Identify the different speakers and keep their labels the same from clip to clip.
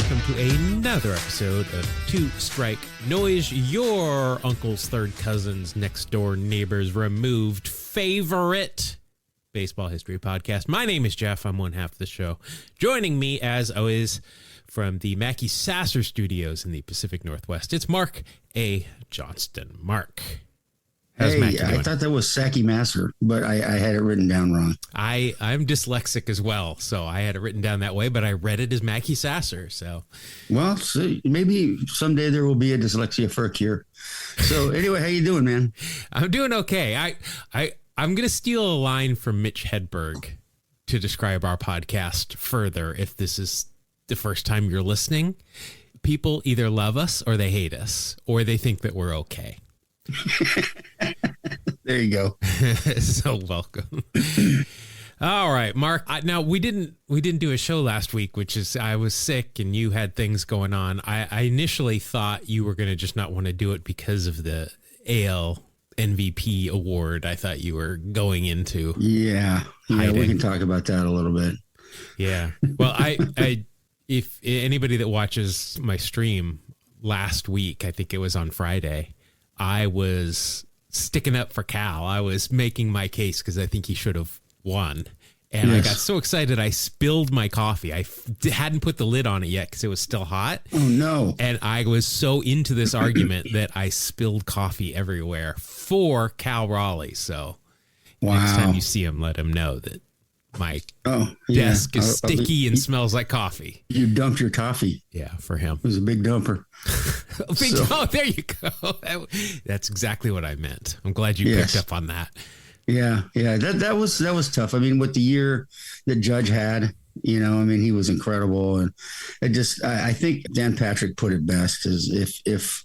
Speaker 1: welcome to another episode of Two Strike Noise, your uncle's third cousin's next door neighbor's removed favorite baseball history podcast. My name is Jeff. I'm one half of the show. Joining me, as always, from the Mackie Sasser Studios in the Pacific Northwest, it's Mark A. Johnston. Mark. How's Mackie doing?
Speaker 2: I thought that was Saki Master, but I had it written down wrong.
Speaker 1: I'm dyslexic as well, so I had it written down that way, but I read it as Mackie Sasser.
Speaker 2: Well, so maybe someday there will be a dyslexia for a cure. So anyway, how you doing, man?
Speaker 1: I'm doing okay. I'm going to steal a line from Mitch Hedberg to describe our podcast further if this is the first time you're listening. People either love us or they hate us, or they think that we're okay.
Speaker 2: There you go.
Speaker 1: So welcome. All right, Mark. Now we didn't do a show last week, which is I was sick and you had things going on. I initially thought you were going to just not want to do it because of the AL MVP award. I thought you were going into
Speaker 2: yeah. We can talk about that a little bit.
Speaker 1: Yeah. Well, I if anybody that watches my stream last week, I think it was on Friday, I was sticking up for Cal. I was making my case because I think he should have won. And yes. I got so excited, I spilled my coffee. I hadn't put the lid on it yet because it was still hot.
Speaker 2: Oh, no.
Speaker 1: And I was so into this argument that I spilled coffee everywhere for Cal Raleigh. So next time you see him, let him know that my desk is sticky and smells like coffee.
Speaker 2: You dumped your coffee.
Speaker 1: Yeah, for him.
Speaker 2: It was a big dumper.
Speaker 1: Oh, there you go. That's exactly what I meant. I'm glad you picked up on that.
Speaker 2: Yeah. That was tough. I mean, with the year that Judge had, he was incredible. And I think Dan Patrick put it best is if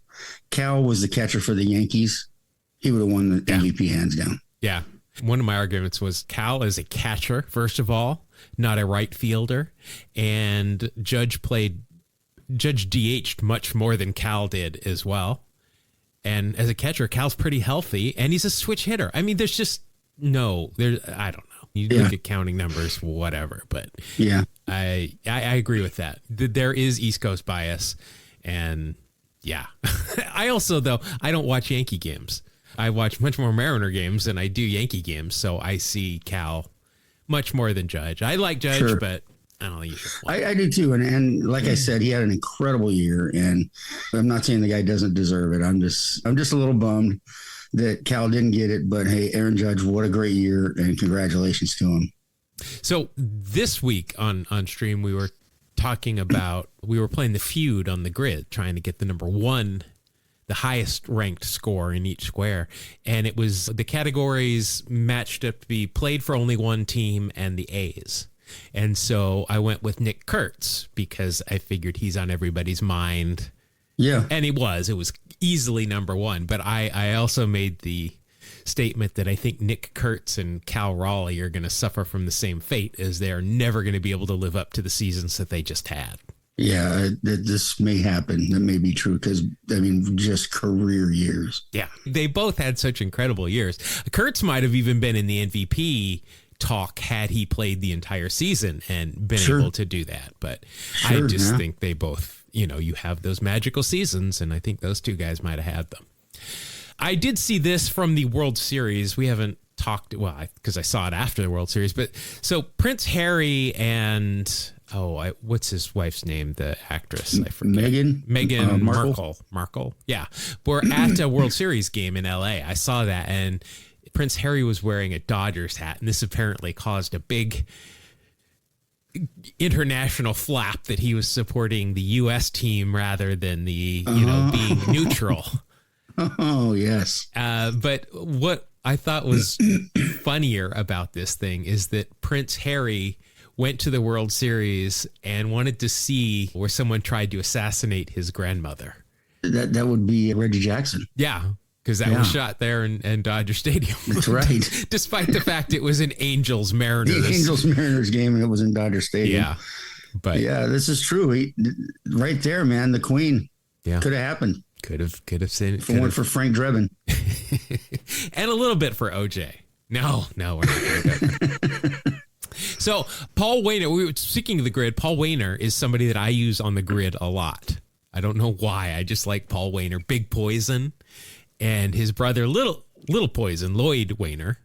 Speaker 2: Cal was the catcher for the Yankees, he would have won the MVP hands down.
Speaker 1: Yeah. One of my arguments was Cal is a catcher, first of all, not a right fielder. And Judge DH'd much more than Cal did as well. And as a catcher, Cal's pretty healthy and he's a switch hitter. I mean, there's just I don't know. You look at counting numbers, whatever. But yeah, I agree with that. There is East Coast bias. And yeah, I also, though, I don't watch Yankee games. I watch much more Mariner games than I do Yankee games, so I see Cal much more than Judge. I like Judge, but I don't think you should play.
Speaker 2: I do too, and like I said, he had an incredible year, and I'm not saying the guy doesn't deserve it. I'm just a little bummed that Cal didn't get it, but hey, Aaron Judge, what a great year, and congratulations to him.
Speaker 1: So this week on stream, we were talking about, we were playing the feud on the grid, trying to get the number one, the highest ranked score in each square. And it was the categories matched up to be played for only one team and the A's. And so I went with Nick Kurtz because I figured he's on everybody's mind.
Speaker 2: Yeah.
Speaker 1: And it was easily number one. But I also made the statement that I think Nick Kurtz and Cal Raleigh are going to suffer from the same fate as they're never going to be able to live up to the seasons that they just had.
Speaker 2: Yeah, this may happen. That may be true because, just career years.
Speaker 1: Yeah, they both had such incredible years. Kurtz might have even been in the MVP talk had he played the entire season and been able to do that. But I just think they both, you have those magical seasons, and I think those two guys might have had them. I did see this from the World Series. We haven't talked, because I saw it after the World Series. But so Prince Harry and... what's his wife's name? The actress, I forget.
Speaker 2: Meghan
Speaker 1: Markle. Yeah, we're at a World Series game in LA. I saw that, and Prince Harry was wearing a Dodgers hat, and this apparently caused a big international flap that he was supporting the U.S. team rather than the being neutral.
Speaker 2: Oh yes.
Speaker 1: But what I thought was funnier about this thing is that Prince Harry went to the World Series and wanted to see where someone tried to assassinate his grandmother.
Speaker 2: That would be Reggie Jackson.
Speaker 1: Yeah, because that was shot there in Dodger Stadium.
Speaker 2: That's right.
Speaker 1: Despite the fact it was an Angels-Mariners.
Speaker 2: The Angels-Mariners game, and it was in Dodger Stadium.
Speaker 1: Yeah. But
Speaker 2: yeah, this is true. Right there, man, the Queen. Yeah. Could have happened.
Speaker 1: Could have seen it.
Speaker 2: If it weren't for Frank Drebin.
Speaker 1: And a little bit for OJ. No, we're not going to go there. So Paul Wainer, we were speaking of the grid. Paul Wainer is somebody that I use on the grid a lot. I don't know why. I just like Paul Wainer, Big Poison, and his brother, Little Poison, Lloyd Wainer,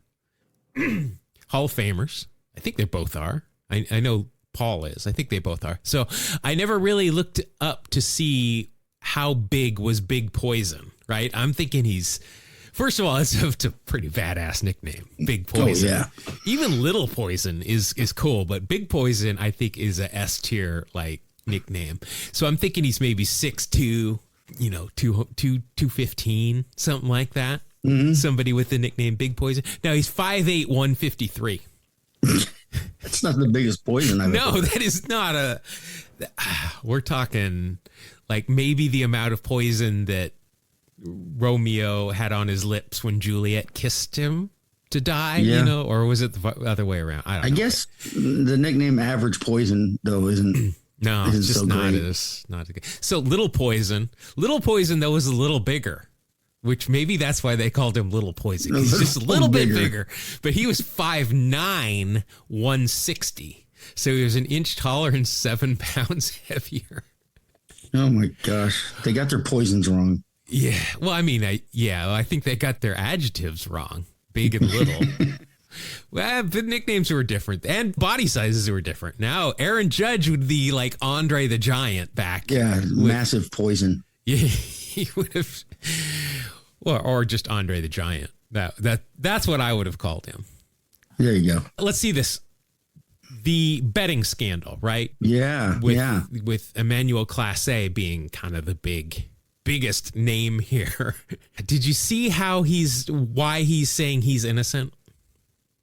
Speaker 1: Hall of Famers. I think they both are. I know Paul is. I think they both are. So I never really looked up to see how big was Big Poison, right? I'm thinking he's, first of all, it's a pretty badass nickname, Big Poison.
Speaker 2: Oh, yeah.
Speaker 1: Even Little Poison is cool, but Big Poison, I think, is a S tier like nickname. So I'm thinking he's maybe 6'2", 215, something like that. Mm-hmm. Somebody with the nickname Big Poison. Now he's 5'8", 153.
Speaker 2: That's not the biggest poison I've ever heard.
Speaker 1: That is not we're talking like maybe the amount of poison that Romeo had on his lips when Juliet kissed him to die, or was it the other way around? I don't know. I
Speaker 2: guess the nickname Average Poison, though, isn't.
Speaker 1: No, it's just so not as good. So Little Poison, though, was a little bigger, which maybe that's why they called him Little Poison. He's just a little bit bigger, but he was 5'9", 160. So he was an inch taller and 7 pounds heavier.
Speaker 2: Oh my gosh. They got their poisons wrong.
Speaker 1: Yeah. Well, I mean, I think they got their adjectives wrong. Big and little. Well, the nicknames were different and body sizes were different. Now, Aaron Judge would be like Andre the Giant back.
Speaker 2: Yeah. Massive poison.
Speaker 1: Yeah. He would have, or just Andre the Giant. That's what I would have called him.
Speaker 2: There you go.
Speaker 1: Let's see this. The betting scandal, right?
Speaker 2: Yeah.
Speaker 1: With Emmanuel Clase being kind of the biggest name here. Did you see why he's saying he's innocent?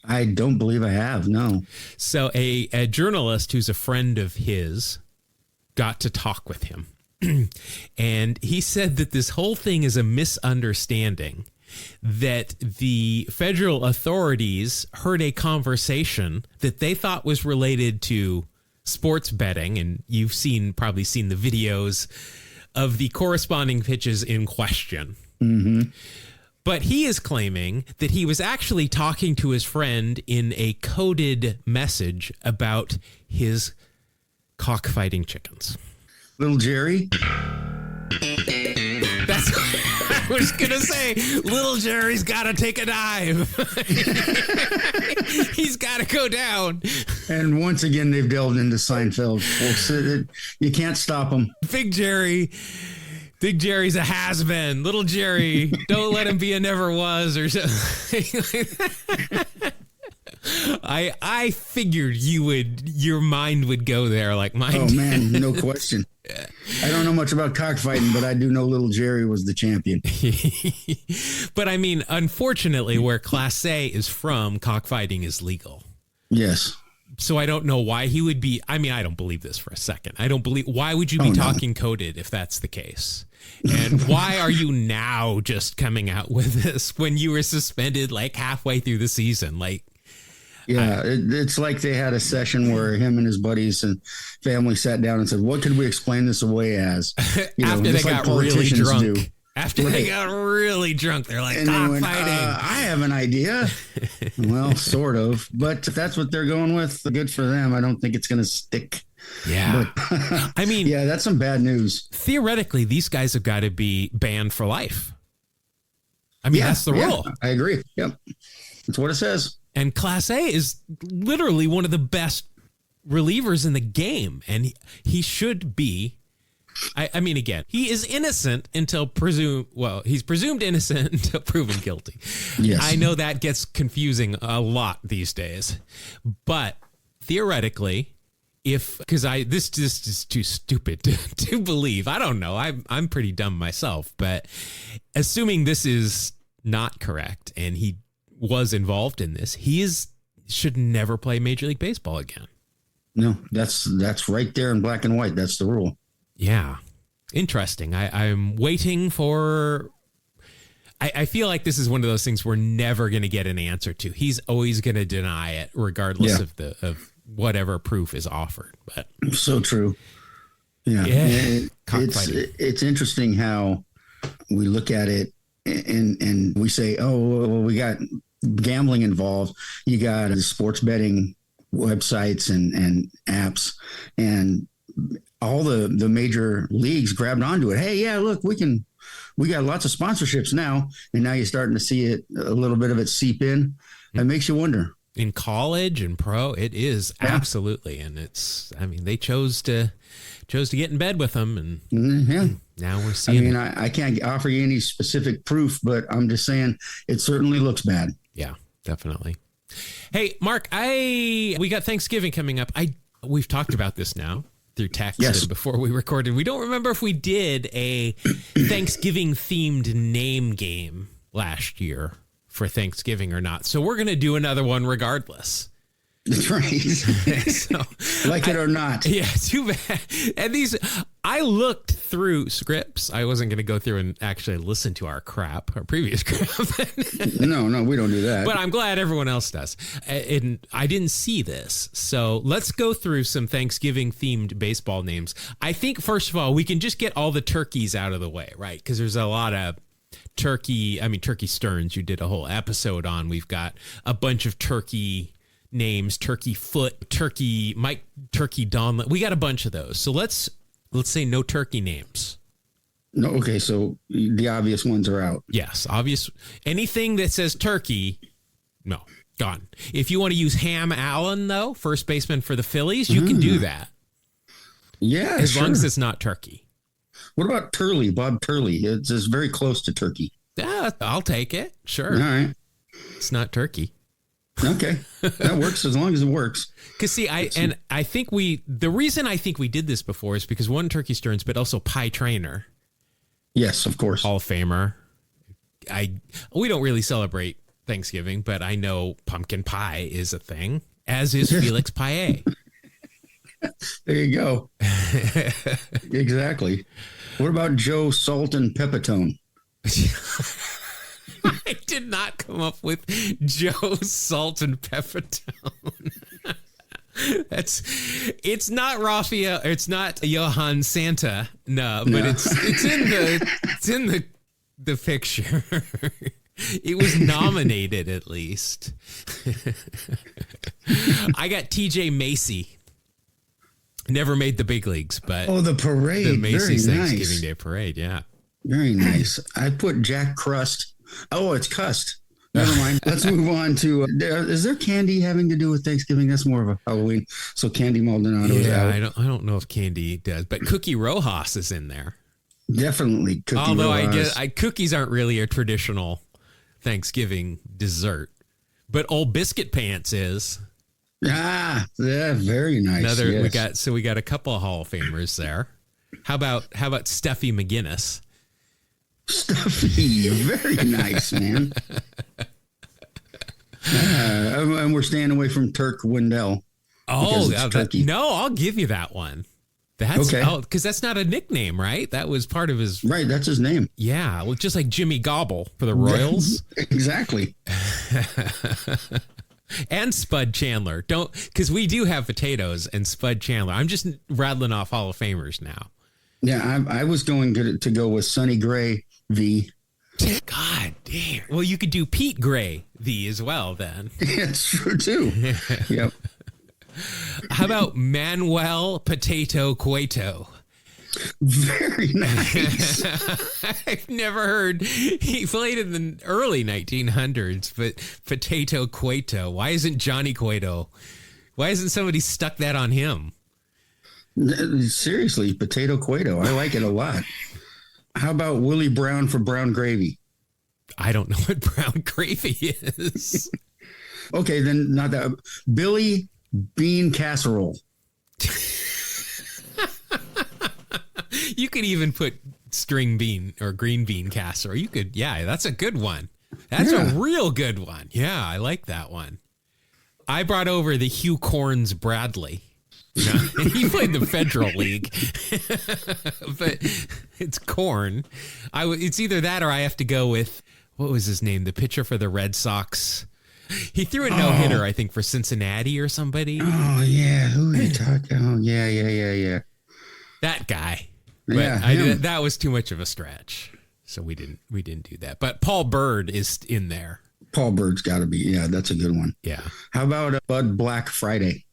Speaker 2: I don't believe I have. No.
Speaker 1: So a journalist who's a friend of his got to talk with him. And he said that this whole thing is a misunderstanding, that the federal authorities heard a conversation that they thought was related to sports betting. And you've probably seen the videos of the corresponding pitches in question. Mm-hmm. But he is claiming that he was actually talking to his friend in a coded message about his cockfighting chickens.
Speaker 2: Little Jerry?
Speaker 1: That's what I was going to say. Little Jerry's got to take a dive. He's got to go down.
Speaker 2: And once again, they've delved into Seinfeld. You can't stop them.
Speaker 1: Big Jerry's a has-been. Little Jerry, don't let him be a never was or something. I figured your mind would go there like mine.
Speaker 2: Oh man, no question. I don't know much about cockfighting, but I do know Little Jerry was the champion.
Speaker 1: But I mean, unfortunately, where Class A is from, cockfighting is legal.
Speaker 2: Yes.
Speaker 1: So I don't know why he would be. I mean, I don't believe this for a second. Why would you be talking coded if that's the case? And why are you now just coming out with this when you were suspended like halfway through the season? Like,
Speaker 2: yeah, it's like they had a session where him and his buddies and family sat down and said, what could we explain this away as?
Speaker 1: After they got really drunk. After they got really drunk, they're like, cockfighting.
Speaker 2: I have an idea. Well, sort of. But if that's what they're going with, good for them. I don't think it's going to stick.
Speaker 1: Yeah.
Speaker 2: But,
Speaker 1: I mean,
Speaker 2: yeah, that's some bad news.
Speaker 1: Theoretically, these guys have got to be banned for life. I mean, that's the rule.
Speaker 2: I agree. Yep. That's what it says.
Speaker 1: And Class A is literally one of the best relievers in the game. And he should be. I mean, again, he is innocent until he's presumed innocent until proven guilty.
Speaker 2: Yes.
Speaker 1: I know that gets confusing a lot these days. But theoretically, because this just is too stupid to believe. I don't know. I'm pretty dumb myself. But assuming this is not correct and he was involved in this, should never play Major League Baseball again.
Speaker 2: No, that's right there in black and white. That's the rule.
Speaker 1: Yeah. Interesting. I'm waiting for... I feel like this is one of those things we're never going to get an answer to. He's always going to deny it regardless of whatever proof is offered. But
Speaker 2: so true. Yeah. It's interesting how we look at it and we say, oh, well, we got gambling involved. You got sports betting websites and apps, and all the major leagues grabbed onto it. Hey, yeah, look, we got lots of sponsorships now, and now you're starting to see it, a little bit of it seep in. It makes you wonder.
Speaker 1: In college and pro, it is absolutely, and they chose to get in bed with them, and now we're seeing.
Speaker 2: I can't offer you any specific proof, but I'm just saying it certainly looks bad.
Speaker 1: Yeah, definitely. Hey, Mark, we got Thanksgiving coming up. We've talked about this now through text and before we recorded. We don't remember if we did a Thanksgiving themed name game last year for Thanksgiving or not. So we're going to do another one regardless.
Speaker 2: That's right.
Speaker 1: So,
Speaker 2: like it or not.
Speaker 1: Yeah, too bad. And I looked through scripts. I wasn't going to go through and actually listen to our previous crap.
Speaker 2: No, we don't do that.
Speaker 1: But I'm glad everyone else does. And I didn't see this. So let's go through some Thanksgiving themed baseball names. I think, first of all, we can just get all the turkeys out of the way, right? Because there's a lot of Turkey Stearns you did a whole episode on. We've got a bunch of turkey names, Turkey Foot, Turkey Mike, Turkey Don. We got a bunch of those. So let's say no turkey names.
Speaker 2: No, okay, so the obvious ones are out.
Speaker 1: Yes, obvious. Anything that says turkey, no, gone. If you want to use Ham Allen, though, first baseman for the Phillies, you can do that.
Speaker 2: Yeah,
Speaker 1: as long as it's not turkey.
Speaker 2: What about Turley, Bob Turley? It's very close to turkey.
Speaker 1: Yeah, I'll take it. Sure.
Speaker 2: All right.
Speaker 1: It's not turkey.
Speaker 2: Okay. That works as long as it works.
Speaker 1: Because I think the reason I think we did this before is because one, Turkey Stearns, but also Pie Traynor.
Speaker 2: Yes, of course.
Speaker 1: Hall of Famer. We don't really celebrate Thanksgiving, but I know pumpkin pie is a thing, as is Felix Paillet.
Speaker 2: There you go. Exactly. What about Joe Salt and Pepitone?
Speaker 1: I did not come up with Joe Salt and Pepitone. It's not Raphael. It's not Johann Santa. No, but it's in the picture. It was nominated at least. I got TJ Macy. Never made the big leagues, but
Speaker 2: the parade,
Speaker 1: the Macy's
Speaker 2: very
Speaker 1: Thanksgiving
Speaker 2: nice.
Speaker 1: Day parade, yeah,
Speaker 2: very nice. I put Jack Crust. Oh, it's Cust. Never mind. Let's move on to. Is there candy having to do with Thanksgiving? That's more of a Halloween. So Candy Maldonado is out.
Speaker 1: I don't know if candy does, but Cookie Rojas is in there.
Speaker 2: Definitely Cookie
Speaker 1: Although
Speaker 2: Rojas.
Speaker 1: I guess cookies aren't really a traditional Thanksgiving dessert, but Old Biscuit Pants is.
Speaker 2: Yeah, very nice.
Speaker 1: We got a couple of Hall of Famers there. How about Steffi McGinnis?
Speaker 2: Stuffy, very nice, man. And we're staying away from Turk Wendell.
Speaker 1: Oh, I'll give you that one. That's okay. Because that's not a nickname, right? That was part of his.
Speaker 2: Right, that's his name.
Speaker 1: Yeah, well, just like Jimmy Gobble for the Royals.
Speaker 2: Exactly.
Speaker 1: And Spud Chandler. Because we do have potatoes and Spud Chandler. I'm just rattling off Hall of Famers now.
Speaker 2: Yeah, I was going to go with Sonny Gray V.
Speaker 1: God damn. Well, you could do Pete Gray V as well then.
Speaker 2: It's true too. Yep.
Speaker 1: How about Manuel Potato Cueto?
Speaker 2: Very nice.
Speaker 1: I've never heard. He played in the early 1900s, but Potato Cueto. Why isn't Johnny Cueto? Why hasn't somebody stuck that on him?
Speaker 2: Seriously, Potato Cueto. I like it a lot. How about Willie Brown for Brown Gravy?
Speaker 1: I don't know what brown gravy is.
Speaker 2: Okay, then not that. Billy Bean Casserole.
Speaker 1: You could even put string bean or green bean casserole. You could, that's a good one. That's a real good one. Yeah, I like that one. I brought over the Hugh Corns Bradley. He played the Federal League, but it's corn. It's either that or I have to go with, what was his name? The pitcher for the Red Sox. He threw a no-hitter, I think, for Cincinnati or somebody.
Speaker 2: Oh, yeah. Who are you talking? Oh, yeah.
Speaker 1: That guy. But that was too much of a stretch. So we didn't do that. But Paul Bird is in there.
Speaker 2: Paul Bird's got to be. Yeah, that's a good one.
Speaker 1: Yeah.
Speaker 2: How about Bud Black Friday?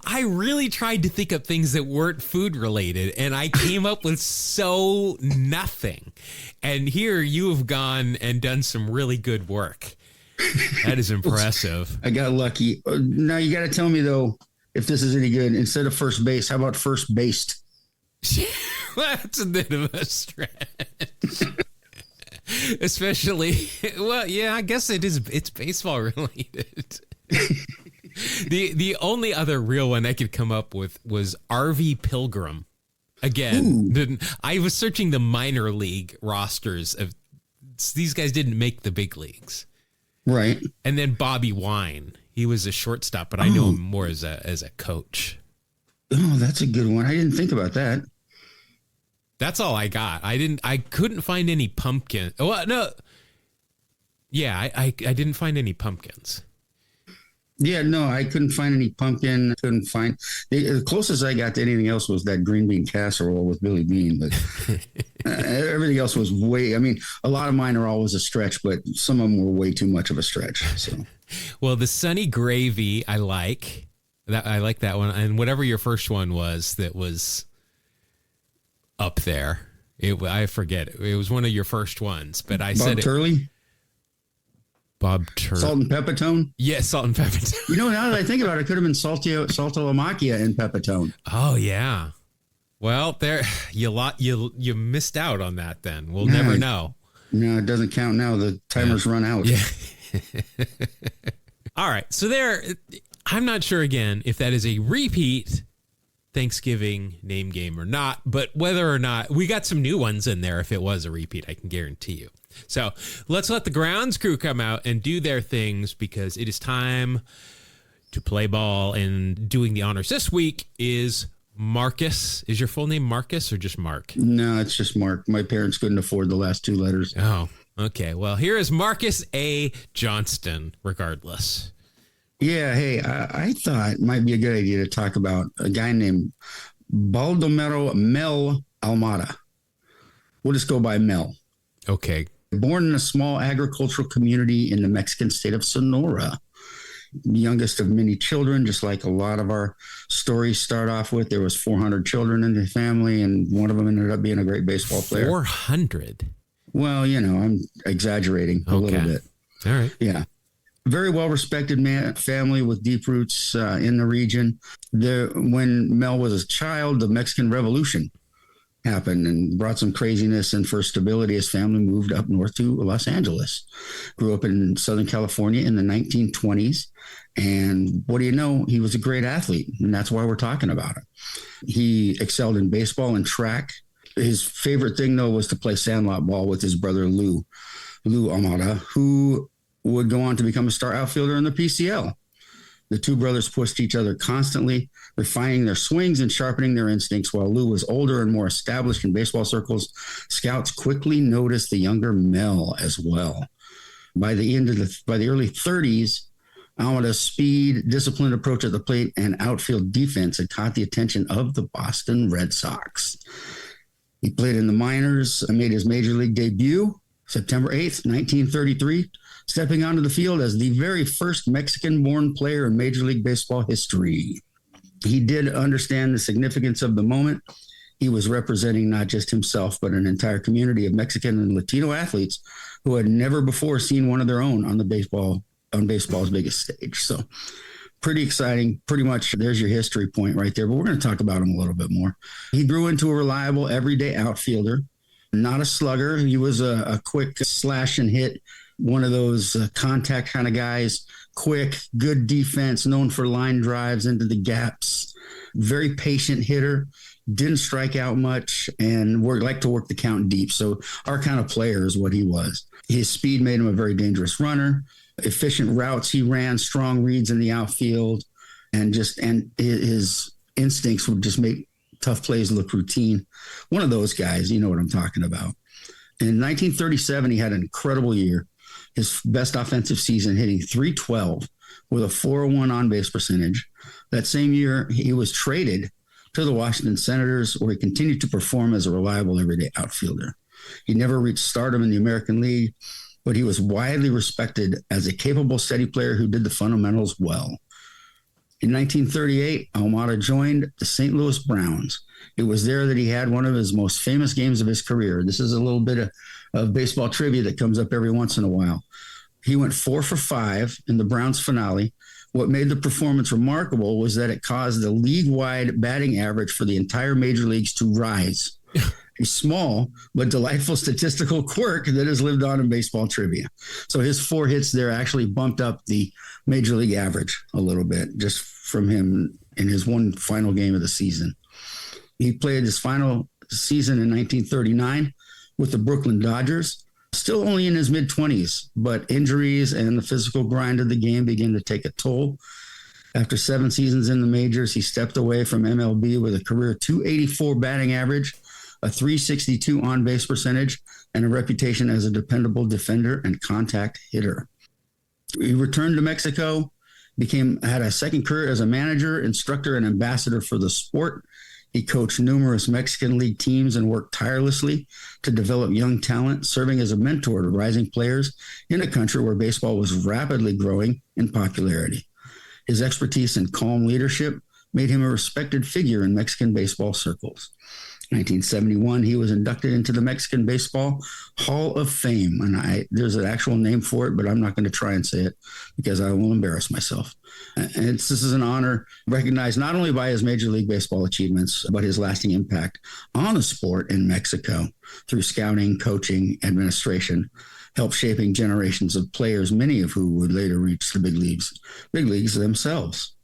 Speaker 1: I really tried to think of things that weren't food related, and I came up with so nothing. And here you have gone and done some really good work. That is impressive.
Speaker 2: I got lucky. Now you got to tell me though, if this is any good. Instead of first base, how about first based?
Speaker 1: That's a bit of a stretch. Especially, well, yeah, I guess it's baseball related. The only other real one I could come up with was RV Pilgrim. Again, I was searching the minor league rosters of these guys didn't make the big leagues.
Speaker 2: Right.
Speaker 1: And then Bobby Wine. He was a shortstop, but I know him more as a coach.
Speaker 2: Oh, that's a good one. I didn't think about that.
Speaker 1: That's all I got. I couldn't find any pumpkin. Well, no. Yeah, I didn't find any pumpkins.
Speaker 2: Yeah, no, I couldn't find any pumpkin. Couldn't find the closest I got to anything else was that green bean casserole with Billy Bean. But everything else was way. I mean, a lot of mine are always a stretch, but some of them were way too much of a stretch. So,
Speaker 1: well, the sunny gravy, I like that. I like that one, and whatever your first one was, that was up there. I forget. It was one of your first ones, but I said
Speaker 2: Turley.
Speaker 1: Bob Turley.
Speaker 2: Salt and Pepitone?
Speaker 1: Yes, salt and pepitone.
Speaker 2: You know, now that I think about it, it could have been Saltalamacchia and Pepitone.
Speaker 1: Oh, yeah. Well, there you missed out on that then. We'll never know.
Speaker 2: No, it doesn't count now. The timer's run out.
Speaker 1: Yeah. All right. So I'm not sure, again, if that is a repeat Thanksgiving name game or not, but whether or not we got some new ones in there, if it was a repeat, I can guarantee you. So let's let the grounds crew come out and do their things, because it is time to play ball. And doing the honors this week is Marcus. Is your full name Marcus or just Mark?
Speaker 2: No, it's just Mark. My parents couldn't afford the last two letters.
Speaker 1: Oh, okay. Well, here is Marcus A. Johnston, regardless.
Speaker 2: Yeah, hey, I thought it might be a good idea to talk about a guy named Baldomero Mel Almada. We'll just go by Mel.
Speaker 1: Okay.
Speaker 2: Born in a small agricultural community in the Mexican state of Sonora. Youngest of many children, just like a lot of our stories start off with. There was 400 children in the family, and one of them ended up being a great baseball player.
Speaker 1: 400?
Speaker 2: Well, you know, I'm exaggerating a little bit.
Speaker 1: All right.
Speaker 2: Yeah. Very well-respected family with deep roots in the region. When Mel was a child, the Mexican Revolution happened and brought some craziness, and for stability, his family moved up north to Los Angeles. Grew up in Southern California in the 1920s, and what do you know? He was a great athlete, and that's why we're talking about it. He excelled in baseball and track. His favorite thing, though, was to play sandlot ball with his brother Lou Almada, who would go on to become a star outfielder in the PCL. The two brothers pushed each other constantly, refining their swings and sharpening their instincts. While Lou was older and more established in baseball circles, scouts quickly noticed the younger Mel as well. By the early 30s, Almada's speed, disciplined approach at the plate, and outfield defense had caught the attention of the Boston Red Sox. He played in the minors and made his major league debut September 8th, 1933, stepping onto the field as the very first Mexican-born player in Major League Baseball history. He did understand the significance of the moment. He was representing not just himself, but an entire community of Mexican and Latino athletes who had never before seen one of their own on baseball's biggest stage. So pretty exciting. Pretty much there's your history point right there, but we're going to talk about him a little bit more. He grew into a reliable everyday outfielder, not a slugger. He was a quick slash and hit, one of those contact kind of guys, quick, good defense, known for line drives into the gaps, very patient hitter, didn't strike out much, and liked to work the count deep. So our kind of player is what he was. His speed made him a very dangerous runner, efficient routes he ran, strong reads in the outfield, and his instincts would just make tough plays look routine. One of those guys, you know what I'm talking about. In 1937, he had an incredible year. His best offensive season, hitting .312 with a .401 on-base percentage. That same year, he was traded to the Washington Senators, where he continued to perform as a reliable everyday outfielder. He never reached stardom in the American League, but he was widely respected as a capable, steady player who did the fundamentals well. In 1938, Almada joined the St. Louis Browns. It was there that he had one of his most famous games of his career. This is a little bit of baseball trivia that comes up every once in a while. He went 4 for 5 in the Browns finale. What made the performance remarkable was that it caused the league-wide batting average for the entire major leagues to rise. A small but delightful statistical quirk that has lived on in baseball trivia. So his 4 hits there actually bumped up the major league average a little bit just from him in his one final game of the season. He played his final season in 1939 with the Brooklyn Dodgers, still only in his mid-20s, but injuries and the physical grind of the game began to take a toll. After 7 seasons in the majors, he stepped away from MLB with a career .284 batting average, a .362 on-base percentage, and a reputation as a dependable defender and contact hitter. He returned to Mexico, had a second career as a manager, instructor, and ambassador for the sport. He coached numerous Mexican League teams and worked tirelessly to develop young talent, serving as a mentor to rising players in a country where baseball was rapidly growing in popularity. His expertise and calm leadership made him a respected figure in Mexican baseball circles. 1971, he was inducted into the Mexican Baseball Hall of Fame. And there's an actual name for it, but I'm not going to try and say it because I will embarrass myself. And this is an honor recognized not only by his Major League Baseball achievements, but his lasting impact on the sport in Mexico through scouting, coaching, administration, helped shaping generations of players, many of who would later reach the big leagues themselves.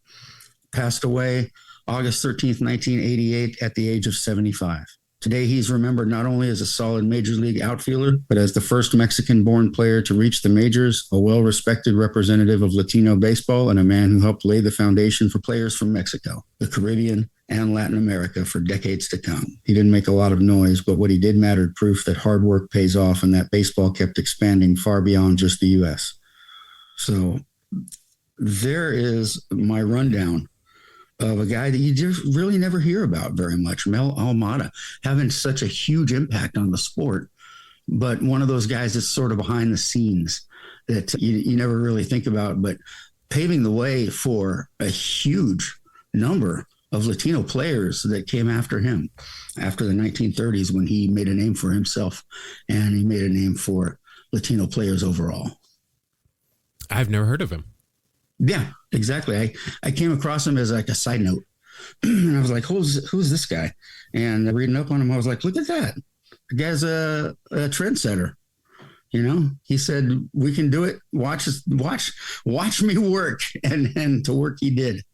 Speaker 2: Passed away August 13th, 1988, at the age of 75. Today, he's remembered not only as a solid major league outfielder, but as the first Mexican-born player to reach the majors, a well-respected representative of Latino baseball, and a man who helped lay the foundation for players from Mexico, the Caribbean, and Latin America for decades to come. He didn't make a lot of noise, but what he did mattered proof that hard work pays off and that baseball kept expanding far beyond just the U.S. So there is my rundown of a guy that you just really never hear about very much, Mel Almada, having such a huge impact on the sport, but one of those guys that's sort of behind the scenes that you never really think about, but paving the way for a huge number of Latino players that came after him after the 1930s when he made a name for himself and he made a name for Latino players overall.
Speaker 1: I've never heard of him.
Speaker 2: Yeah, exactly. I came across him as like a side note, and I was like, "Who's this guy?" And reading up on him, I was like, "Look at that! The guy's a trendsetter." You know, he said, "We can do it. Watch me work," and to work he did.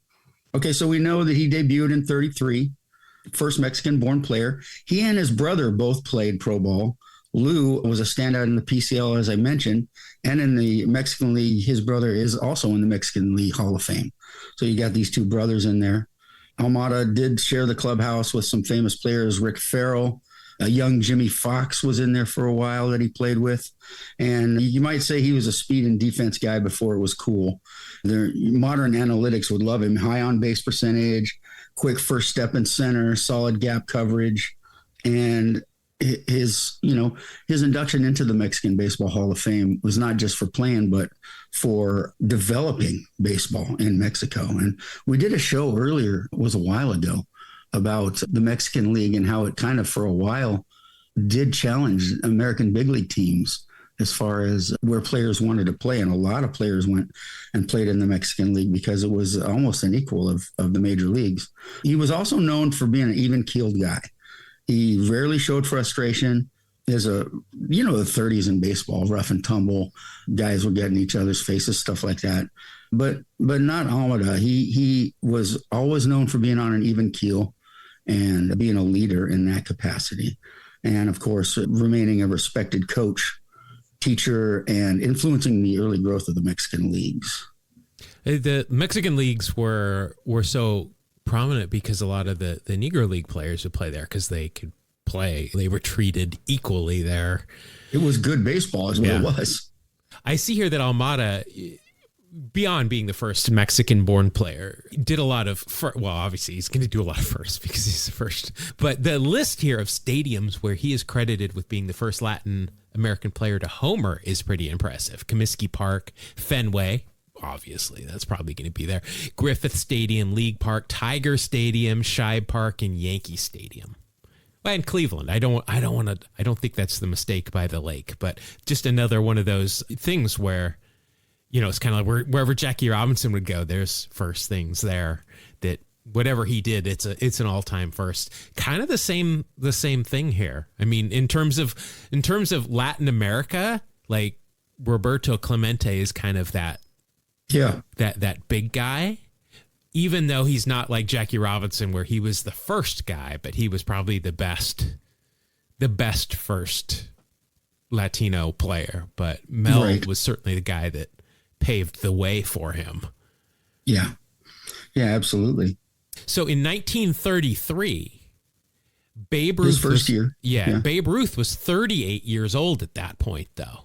Speaker 2: Okay, so we know that he debuted in '33, first Mexican-born player. He and his brother both played pro ball. Lou was a standout in the PCL, as I mentioned, and in the Mexican League, his brother is also in the Mexican League Hall of Fame. So you got these two brothers in there. Almada did share the clubhouse with some famous players. Rick Farrell, a young Jimmy Fox was in there for a while that he played with. And you might say he was a speed and defense guy before it was cool. The modern analytics would love him. High on base percentage, quick first step in center, solid gap coverage, and his induction into the Mexican Baseball Hall of Fame was not just for playing, but for developing baseball in Mexico. And we did a show earlier, it was a while ago, about the Mexican League and how it kind of for a while did challenge American big league teams as far as where players wanted to play. And a lot of players went and played in the Mexican League because it was almost an equal of the major leagues. He was also known for being an even-keeled guy. He rarely showed frustration. There's the 30s in baseball, rough and tumble. Guys were getting each other's faces, stuff like that. But not Almada. He was always known for being on an even keel and being a leader in that capacity. And, of course, remaining a respected coach, teacher, and influencing the early growth of the Mexican leagues.
Speaker 1: The Mexican leagues were so prominent because a lot of the Negro League players would play there because they could play. They were treated equally there.
Speaker 2: It was good baseball is what it was.
Speaker 1: I see here that Almada, beyond being the first Mexican-born player, did a lot of, well, obviously he's going to do a lot of firsts because he's the first. But the list here of stadiums where he is credited with being the first Latin American player to homer is pretty impressive. Comiskey Park, Fenway, obviously that's probably going to be there. Griffith Stadium, League Park, Tiger Stadium, Shibe Park, and Yankee Stadium. And Cleveland. I don't think that's the mistake by the lake, but just another one of those things where, you know, it's kind of like wherever Jackie Robinson would go, there's first things there that whatever he did, it's an all-time first. Kind of the same thing here. I mean, in terms of Latin America, like Roberto Clemente is kind of that big guy. Even though he's not like Jackie Robinson, where he was the first guy, but he was probably the best first Latino player. But Mel was certainly the guy that paved the way for him.
Speaker 2: Yeah. Yeah, absolutely.
Speaker 1: So in 1933, Babe Ruth,
Speaker 2: his first year.
Speaker 1: Yeah, Babe Ruth was 38 years old at that point, though.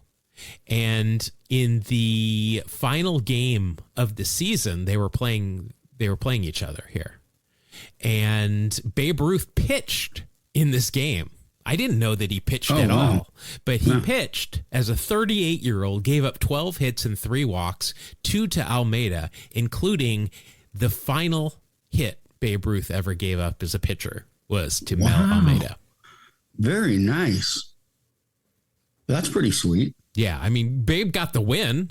Speaker 1: And in the final game of the season, they were playing each other here. And Babe Ruth pitched in this game. I didn't know that he pitched at all, but he pitched as a 38-year-old, gave up 12 hits and 3 walks, 2 to Almada, including the final hit Babe Ruth ever gave up as a pitcher was to Mel Almada.
Speaker 2: Very nice. That's pretty sweet.
Speaker 1: Yeah, I mean, Babe got the win.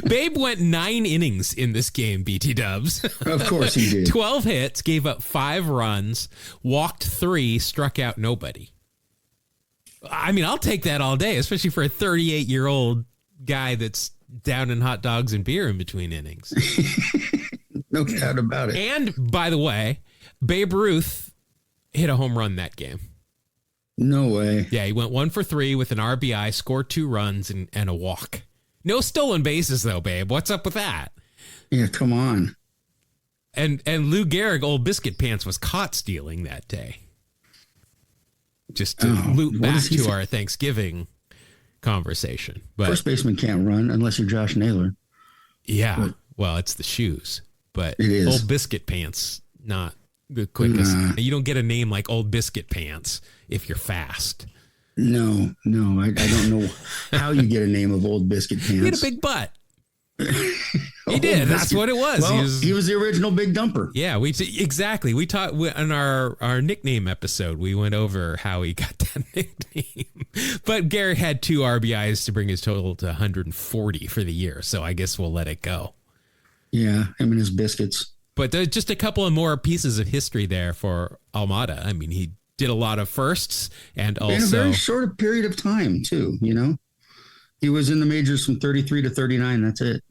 Speaker 1: Babe went 9 innings in this game, BT Dubs.
Speaker 2: Of course he did.
Speaker 1: 12 hits, gave up 5 runs, walked 3, struck out nobody. I mean, I'll take that all day, especially for a 38-year-old guy that's down in hot dogs and beer in between innings.
Speaker 2: No doubt about it.
Speaker 1: And, by the way, Babe Ruth hit a home run that game.
Speaker 2: No way.
Speaker 1: Yeah, he went 1 for 3 with an RBI, scored 2 runs and a walk. No stolen bases, though, Babe. What's up with that?
Speaker 2: Yeah, come on.
Speaker 1: And Lou Gehrig, Old Biscuit Pants, was caught stealing that day. Just to loop back to our Thanksgiving conversation. But
Speaker 2: first baseman can't run unless you're Josh Naylor.
Speaker 1: Yeah, well, it's the shoes. But
Speaker 2: it is.
Speaker 1: Old Biscuit Pants, not the quickest. You don't get a name like Old Biscuit Pants if you're fast.
Speaker 2: No, I don't know how you get a name of Old Biscuit Pants.
Speaker 1: He had a big butt. He did. That's what it was.
Speaker 2: Well, he was the original Big Dumper.
Speaker 1: Yeah, exactly. We talked in our nickname episode. We went over how he got that nickname. But Gary had 2 RBIs to bring his total to 140 for the year. So I guess we'll let it go.
Speaker 2: Yeah, him and his biscuits.
Speaker 1: But there's just a couple of more pieces of history there for Almada. I mean, he did a lot of firsts and also
Speaker 2: in a very short period of time too. You know, he was in the majors from 33 to 39. That's it.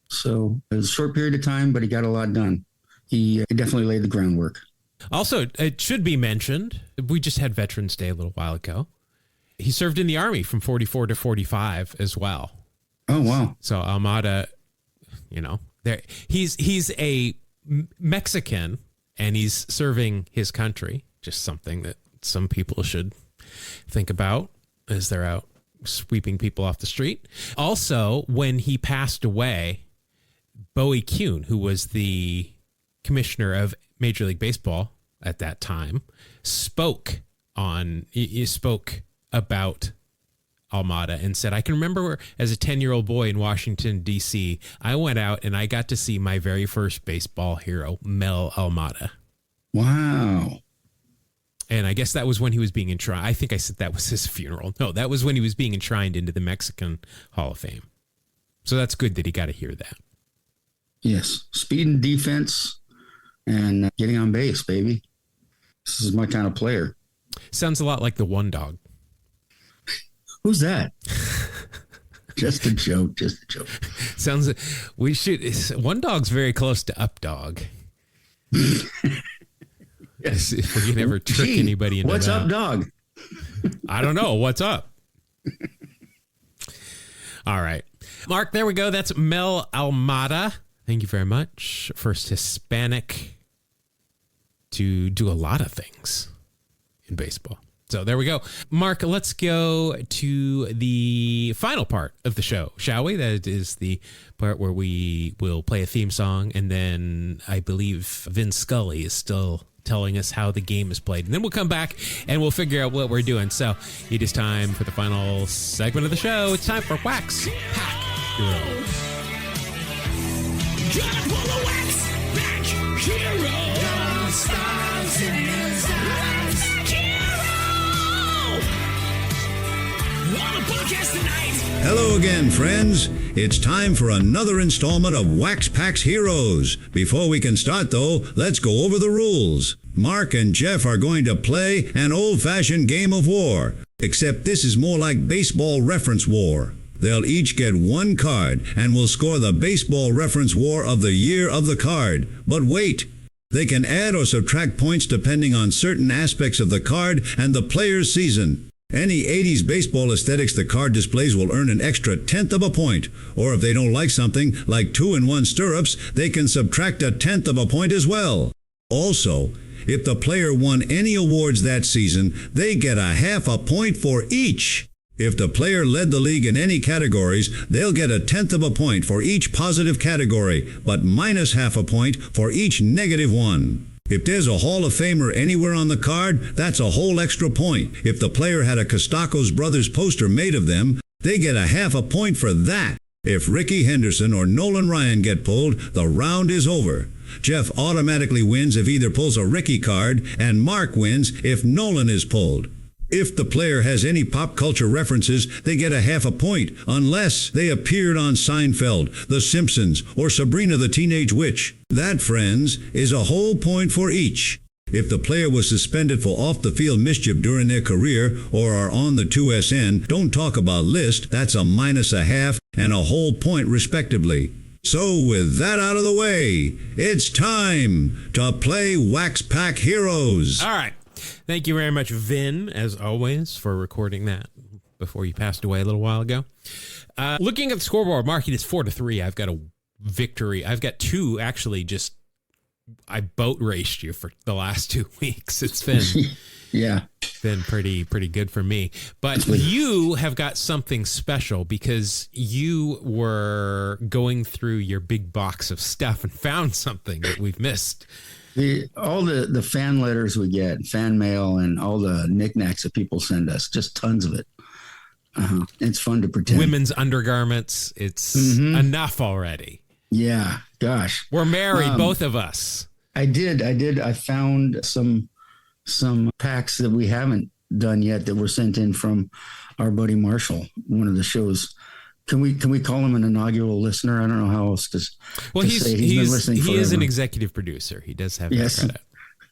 Speaker 2: So it was a short period of time, but he got a lot done. He definitely laid the groundwork.
Speaker 1: Also, it should be mentioned, we just had Veterans Day a little while ago. He served in the Army from 44 to 45 as well.
Speaker 2: Oh, wow.
Speaker 1: So Almada, you know, he's a Mexican and he's serving his country. Just something that some people should think about as they're out sweeping people off the street. Also, when he passed away, Bowie Kuhn, who was the commissioner of Major League Baseball at that time, spoke about Almada and said, I can remember as a 10-year-old boy in Washington, D.C., I went out and I got to see my very first baseball hero, Mel Almada.
Speaker 2: Wow.
Speaker 1: And I guess that was when he was being enshrined. I think I said that was his funeral. No, that was when he was being enshrined into the Mexican Hall of Fame. So that's good that he got to hear that.
Speaker 2: Yes. Speed and defense and getting on base, baby. This is my kind of player.
Speaker 1: Sounds a lot like the One Dog.
Speaker 2: Who's that? Just a joke.
Speaker 1: Sounds, One Dog's very close to Up Dog. Yes. If we can ever trick anybody into
Speaker 2: what's
Speaker 1: that.
Speaker 2: up, dog?
Speaker 1: I don't know. What's up? All right. Mark, there we go. That's Mel Almada. Thank you very much. First Hispanic to do a lot of things in baseball. So there we go. Mark, let's go to the final part of the show, shall we? That is the part where we will play a theme song, and then I believe Vin Scully is still telling us how the game is played. And then we'll come back and we'll figure out what we're doing. So it is time for the final segment of the show. It's time for Wax Pack Heroes. Gotta pull the Wax Pack Hero. Stars in his eyes. Hero. On the podcast tonight.
Speaker 3: Hello again, friends. It's time for another installment of Wax Pack's Heroes. Before we can start, though, let's go over the rules. Mark and Jeff are going to play an old-fashioned game of war, except this is more like baseball reference war. They'll each get one card and will score the baseball reference war of the year of the card. But wait, they can add or subtract points depending on certain aspects of the card and the player's season. Any 80s baseball aesthetics the card displays will earn an extra 1/10 of a point. Or if they don't like something, like 2-in-1 stirrups, they can subtract a 1/10 of a point as well. Also, if the player won any awards that season, they get a 1/2 a point for each. If the player led the league in any categories, they'll get a 1/10 of a point for each positive category, but minus 1/2 a point for each negative one. If there's a Hall of Famer anywhere on the card, that's a whole extra point. If the player had a Costacos Brothers poster made of them, they get a 1/2 a point for that. If Ricky Henderson or Nolan Ryan get pulled, the round is over. Jeff automatically wins if either pulls a Ricky card, and Mark wins if Nolan is pulled. If the player has any pop culture references, they get a 1/2 a point, unless they appeared on Seinfeld, The Simpsons, or Sabrina the Teenage Witch. That, friends, is a whole point for each. If the player was suspended for off-the-field mischief during their career or are on the 2SN, don't talk about list, that's a minus a 1/2 and a whole point respectively. So with that out of the way, it's time to play Wax Pack Heroes.
Speaker 1: All right. Thank you very much, Vin, as always, for recording that before you passed away a little while ago. Looking at the scoreboard, Mark, it is 4-3. I've got a victory. I've got two, actually, I boat raced you for the last 2 weeks. It's been been pretty good for me. But you have got something special because you were going through your big box of stuff and found something that we've missed.
Speaker 2: All the fan letters we get, fan mail, and all the knickknacks that people send us, just tons of it. It's fun to pretend.
Speaker 1: Women's undergarments. It's enough already.
Speaker 2: Yeah, gosh.
Speaker 1: We're married, both of us.
Speaker 2: I did. I found some packs that we haven't done yet that were sent in from our buddy Marshall, one of the shows. Can we call him an inaugural listener? I don't know how else to say. He's been listening forever.
Speaker 1: He is an executive producer. He does have that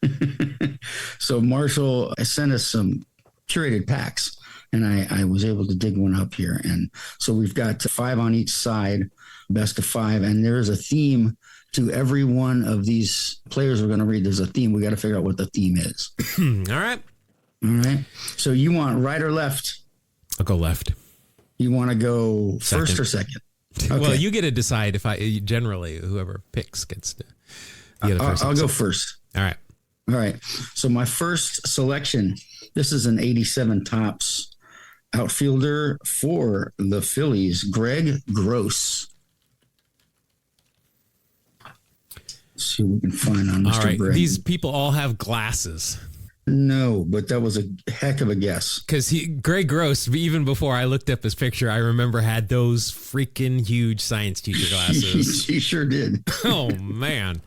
Speaker 1: credit. So Marshall
Speaker 2: sent us some curated packs, and I was able to dig one up here. And so we've got 5 on each side, best of 5, and there's a theme to every one of these players we're going to read. There's a theme. We got to figure out what the theme is.
Speaker 1: All right.
Speaker 2: So you want right or left?
Speaker 1: I'll go left.
Speaker 2: You want to go first or second? Okay.
Speaker 1: Well, you get to decide. Generally, whoever picks gets to the other person.
Speaker 2: I'll go first.
Speaker 1: All right.
Speaker 2: So my first selection, this is an 87 Topps outfielder for the Phillies, Greg Gross. Let's see what we can find on Mr.
Speaker 1: All right.
Speaker 2: Greg.
Speaker 1: These people all have glasses.
Speaker 2: No, but that was a heck of a guess.
Speaker 1: Because Greg Gross, even before I looked up his picture, I remember had those freaking huge science teacher glasses.
Speaker 2: He sure did.
Speaker 1: Oh, man.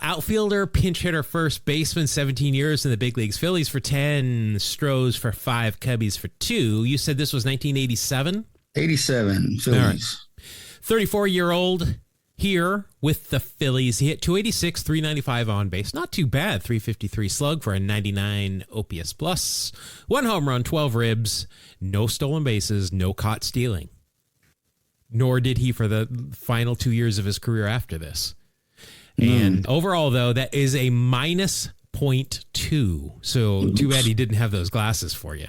Speaker 1: Outfielder, pinch hitter, first baseman, 17 years in the big leagues. Phillies for 10, Stros for 5, Cubbies for 2. You said this was 1987?
Speaker 2: 87, Phillies.
Speaker 1: Right. 34-year-old here with the Phillies. He hit 286, 395 on base. Not too bad. 353 slug for a 99 OPS plus. 1 home run, 12 ribs, no stolen bases, no caught stealing. Nor did he for the final 2 years of his career after this. And overall, though, that is a minus 0.2. So too bad he didn't have those glasses for you.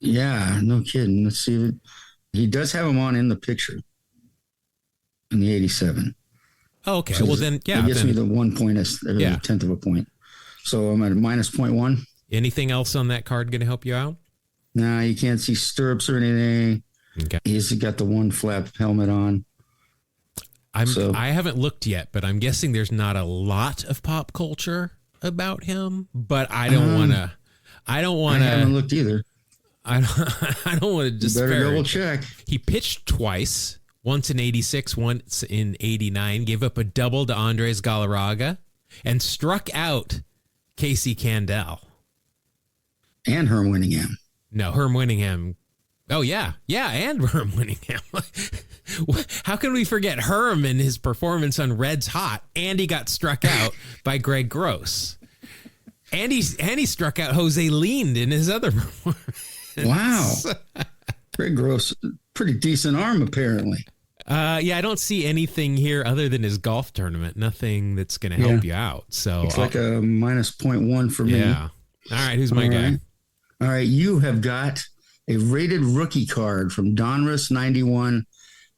Speaker 2: Yeah, no kidding. Let's see. He does have them on in the picture. In the 87.
Speaker 1: Oh, okay.
Speaker 2: So
Speaker 1: well, then, yeah.
Speaker 2: It gives me the 1 point, or the 1/10 of a point. So I'm at a minus 0.1.
Speaker 1: Anything else on that card going to help you out?
Speaker 2: Nah, you can't see stirrups or anything.
Speaker 1: Okay.
Speaker 2: He's got the one flap helmet on.
Speaker 1: I haven't looked yet, but I'm guessing there's not a lot of pop culture about him. But I don't want to. I
Speaker 2: haven't looked either.
Speaker 1: I don't want to disparage.
Speaker 2: Better double check.
Speaker 1: He pitched twice, once in 86, once in 89, gave up a double to Andres Galarraga, and struck out Casey Candel.
Speaker 2: And Herm Winningham.
Speaker 1: No, Herm Winningham. Oh, yeah. Yeah, and Herm Winningham. How can we forget Herm and his performance on Red's Hot? And he got struck out by Greg Gross. And he struck out Jose Lind in his other performance.
Speaker 2: Wow. Greg Gross, pretty decent arm, apparently.
Speaker 1: Yeah, I don't see anything here other than his golf tournament. Nothing that's going to help you out. So
Speaker 2: it's like a minus 0.1 for me.
Speaker 1: Yeah. All right, who's my guy?
Speaker 2: All right, you have got a rated rookie card from Donruss 91,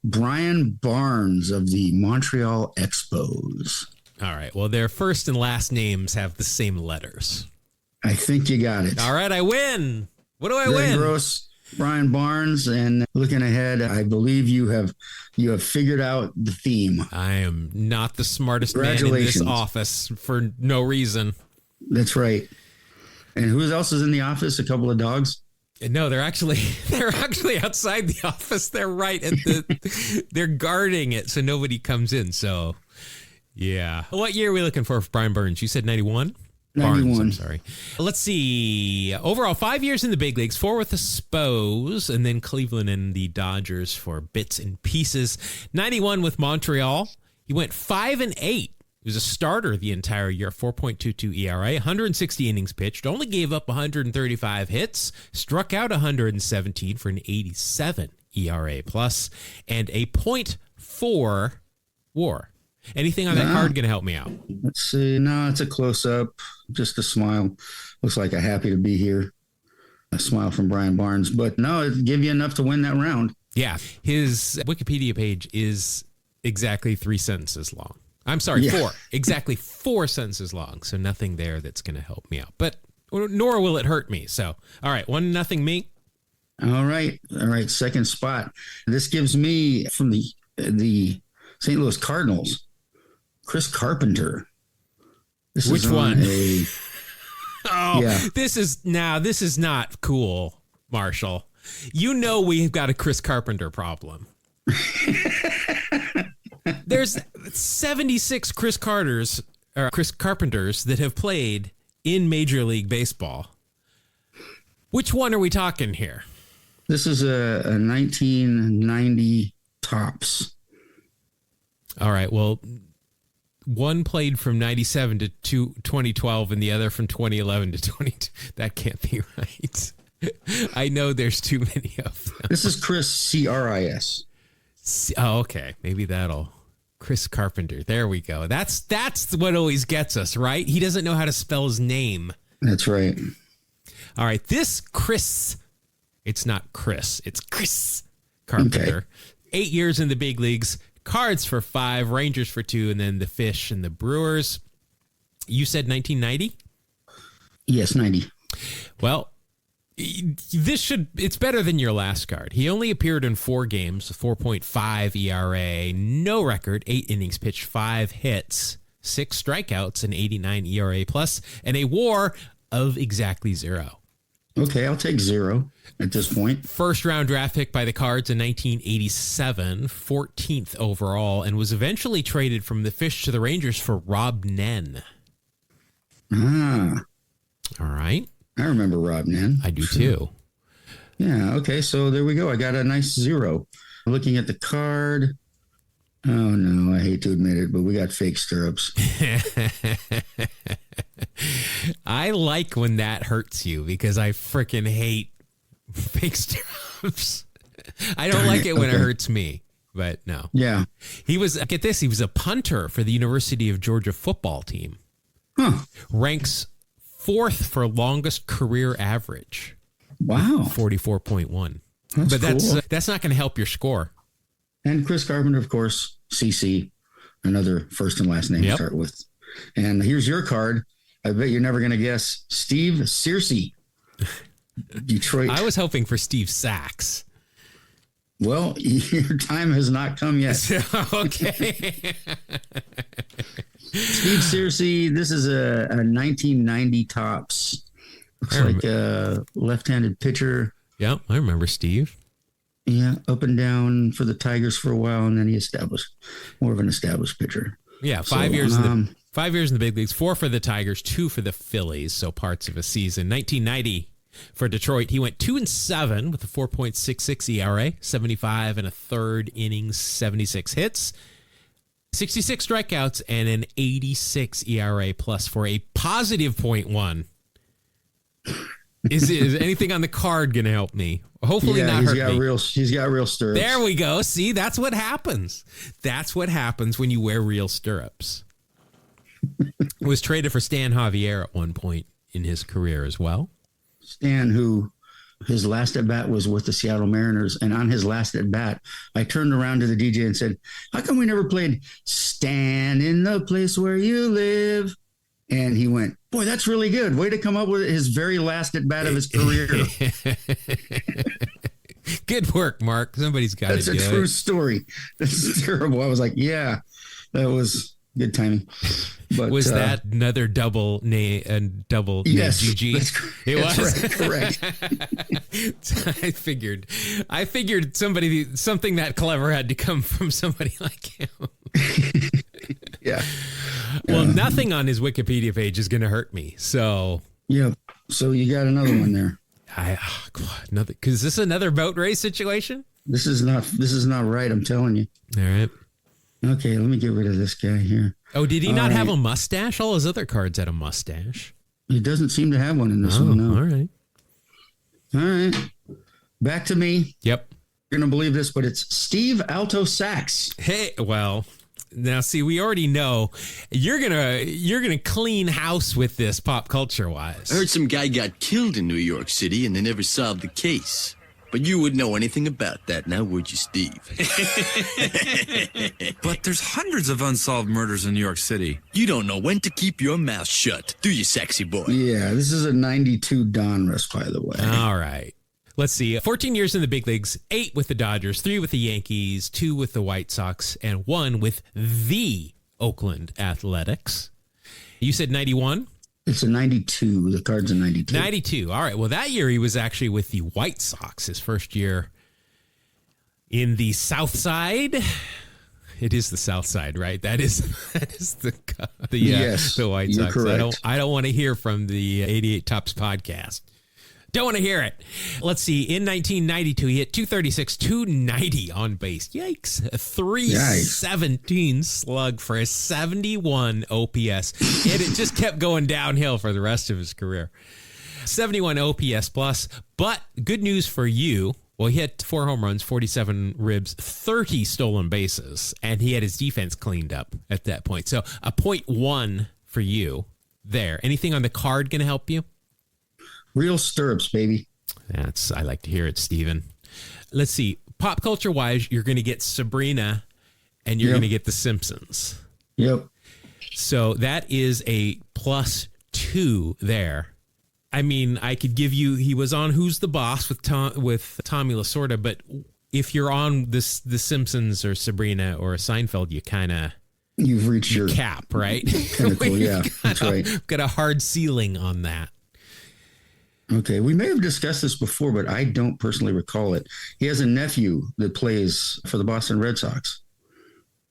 Speaker 2: Brian Barnes of the Montreal Expos.
Speaker 1: All right, well, their first and last names have the same letters.
Speaker 2: I think you got it.
Speaker 1: All right, I win. What do I
Speaker 2: Greg
Speaker 1: win?
Speaker 2: Gross, Brian Barnes, and looking ahead, I believe you have figured out the theme.
Speaker 1: I am not the smartest man in this office for no reason.
Speaker 2: That's right. And who else is in the office? A couple of dogs?
Speaker 1: No, they're actually outside the office. They're right at they're guarding it so nobody comes in. So, yeah. What year are we looking for Brian Burns? You said 91?
Speaker 2: 91.
Speaker 1: Barnes, I'm sorry. Let's see. Overall, 5 years in the big leagues, 4 with the Spos, and then Cleveland and the Dodgers for bits and pieces. 91 with Montreal. He went 5-8. He was a starter the entire year, 4.22 ERA, 160 innings pitched, only gave up 135 hits, struck out 117 for an 87 ERA plus, and a .4 WAR. Anything on that card going to help me out?
Speaker 2: Let's see. No, it's a close-up. Just a smile. Looks like a happy to be here. A smile from Brian Barnes. But no, it'll give you enough to win that round.
Speaker 1: Yeah. His Wikipedia page is exactly 3 sentences long. I'm sorry, 4. Exactly 4 sentences long. So nothing there that's going to help me out. But nor will it hurt me. So, all right, 1-0 me.
Speaker 2: All right. Second spot. This gives me from the St. Louis Cardinals, Chris Carpenter.
Speaker 1: Which one?
Speaker 2: Yeah.
Speaker 1: This is not cool, Marshall. You know we've got a Chris Carpenter problem. There's 76 Chris Carpenters that have played in Major League Baseball. Which one are we talking here?
Speaker 2: This is a 1990 tops.
Speaker 1: All right. Well, one played from 97 to 2012 and the other from 2011 to 22. That can't be right. I know there's too many of them.
Speaker 2: This is Chris C-R-I-S.
Speaker 1: Oh, okay. Maybe that'll. Chris Carpenter. There we go. That's what always gets us, right? He doesn't know how to spell his name.
Speaker 2: That's right.
Speaker 1: All right. This Chris, it's not Chris. It's Chris Carpenter. Okay. 8 years in the big leagues. Cards for 5, Rangers for 2, and then the Fish and the Brewers. You said 1990?
Speaker 2: Yes, 90.
Speaker 1: Well, it's better than your last card. He only appeared in 4 games, 4.5 ERA, no record, 8 innings pitched, 5 hits, 6 strikeouts, an 89 ERA plus, and a WAR of exactly 0.
Speaker 2: Okay, I'll take 0 at this point.
Speaker 1: First round draft pick by the Cards in 1987, 14th overall, and was eventually traded from the Fish to the Rangers for Rob Nen.
Speaker 2: Ah.
Speaker 1: All right.
Speaker 2: I remember Rob Nen.
Speaker 1: I do too.
Speaker 2: Yeah, okay, so there we go. I got a nice 0. Looking at the card. Oh, no, I hate to admit it, but we got fake stirrups.
Speaker 1: I like when that hurts you because I freaking hate fake stirrups. I don't like it when it hurts me, but no.
Speaker 2: Yeah.
Speaker 1: He was, get this, he was a punter for the University of Georgia football team.
Speaker 2: Huh.
Speaker 1: Ranks 4th for longest career average.
Speaker 2: Wow.
Speaker 1: 44.1.
Speaker 2: But cool.
Speaker 1: That's not going to help your score.
Speaker 2: And Chris Carpenter, of course, CC, another first and last name to start with. And here's your card. I bet you're never going to guess. Steve Searcy, Detroit.
Speaker 1: I was hoping for Steve Sachs.
Speaker 2: Well, your time has not come yet.
Speaker 1: Okay.
Speaker 2: Steve Searcy, this is a 1990 Topps. Looks like a left-handed pitcher.
Speaker 1: Yeah, I remember Steve.
Speaker 2: Yeah, up and down for the Tigers for a while, and then he established more of an established pitcher.
Speaker 1: Yeah, 5 years. 5 years in the big leagues, 4 for the Tigers, 2 for the Phillies. So parts of a season. 1990 for Detroit, he went 2-7 with a 4.66 ERA, 75 and a third innings, 76 hits, 66 strikeouts, and an 86 ERA plus for a positive .1. Is anything on the card going to help me? Hopefully not hurt me.
Speaker 2: He's got real stirrups.
Speaker 1: There we go. See, that's what happens. That's what happens when you wear real stirrups. Was traded for Stan Javier at one point in his career as well.
Speaker 2: Stan, who his last at bat was with the Seattle Mariners, and on his last at bat, I turned around to the DJ and said, "How come we never played Stan in the place where you live?" And he went, "Boy, that's really good. Way to come up with his very last at bat of his career."
Speaker 1: Good work, Mark. Somebody's got
Speaker 2: That's
Speaker 1: it.
Speaker 2: That's a true story. That's terrible. I was like, yeah, that was good timing. But
Speaker 1: was that another double name and double
Speaker 2: yes,
Speaker 1: GG? It was
Speaker 2: right, correct.
Speaker 1: I figured something that clever had to come from somebody like him.
Speaker 2: Yeah.
Speaker 1: Well, nothing on his Wikipedia page is going to hurt me. So
Speaker 2: yeah. So you got another one there.
Speaker 1: Another, because is this another boat race situation?
Speaker 2: This is not right. I'm telling you.
Speaker 1: All right.
Speaker 2: Okay, let me get rid of this guy here.
Speaker 1: Oh, did he not have a mustache? All his other cards had a mustache.
Speaker 2: He doesn't seem to have one in this one. No.
Speaker 1: All right.
Speaker 2: All right. Back to me.
Speaker 1: Yep.
Speaker 2: You're going to believe this, but it's Steve Alto Sax.
Speaker 1: Hey, well, now see, we already know you're gonna clean house with this pop culture wise.
Speaker 4: I heard some guy got killed in New York City and they never solved the case. But you wouldn't know anything about that, now would you, Steve?
Speaker 5: But there's hundreds of unsolved murders in New York City.
Speaker 4: You don't know when to keep your mouth shut, do you, sexy boy?
Speaker 2: Yeah, this is a 92 Donruss, by the way.
Speaker 1: All right. Let's see. 14 years in the big leagues, 8 with the Dodgers, 3 with the Yankees, 2 with the White Sox, and 1 with the Oakland Athletics. You said 91?
Speaker 2: It's a 92. The card's a 92.
Speaker 1: 92. All right. Well, that year he was actually with the White Sox, his first year in the South Side. It is the South Side, right? That is the
Speaker 2: yes,
Speaker 1: the White
Speaker 2: you're
Speaker 1: Sox.
Speaker 2: correct.
Speaker 1: I don't want to hear from the 88 Tops podcast. Don't want to hear it. Let's see. In 1992, he hit 236, 290 on base. Yikes. A 317 slug for a 71 OPS. And it just kept going downhill for the rest of his career. 71 OPS plus. But good news for you. Well, he had 4 home runs, 47 ribs, 30 stolen bases, and he had his defense cleaned up at that point. So a .1 for you there. Anything on the card going to help you?
Speaker 2: Real stirrups, baby.
Speaker 1: I like to hear it, Steven. Let's see. Pop culture wise, you're going to get Sabrina and you're going to get The Simpsons.
Speaker 2: Yep.
Speaker 1: So that is a +2 there. I mean, I could give you, he was on Who's the Boss with Tommy Lasorda, but if you're on The Simpsons or Sabrina or Seinfeld,
Speaker 2: you've reached your
Speaker 1: cap, right?
Speaker 2: Pinnacle, yeah, that's right.
Speaker 1: Got a hard ceiling on that.
Speaker 2: Okay, we may have discussed this before, but I don't personally recall it. He has a nephew that plays for the Boston Red Sox.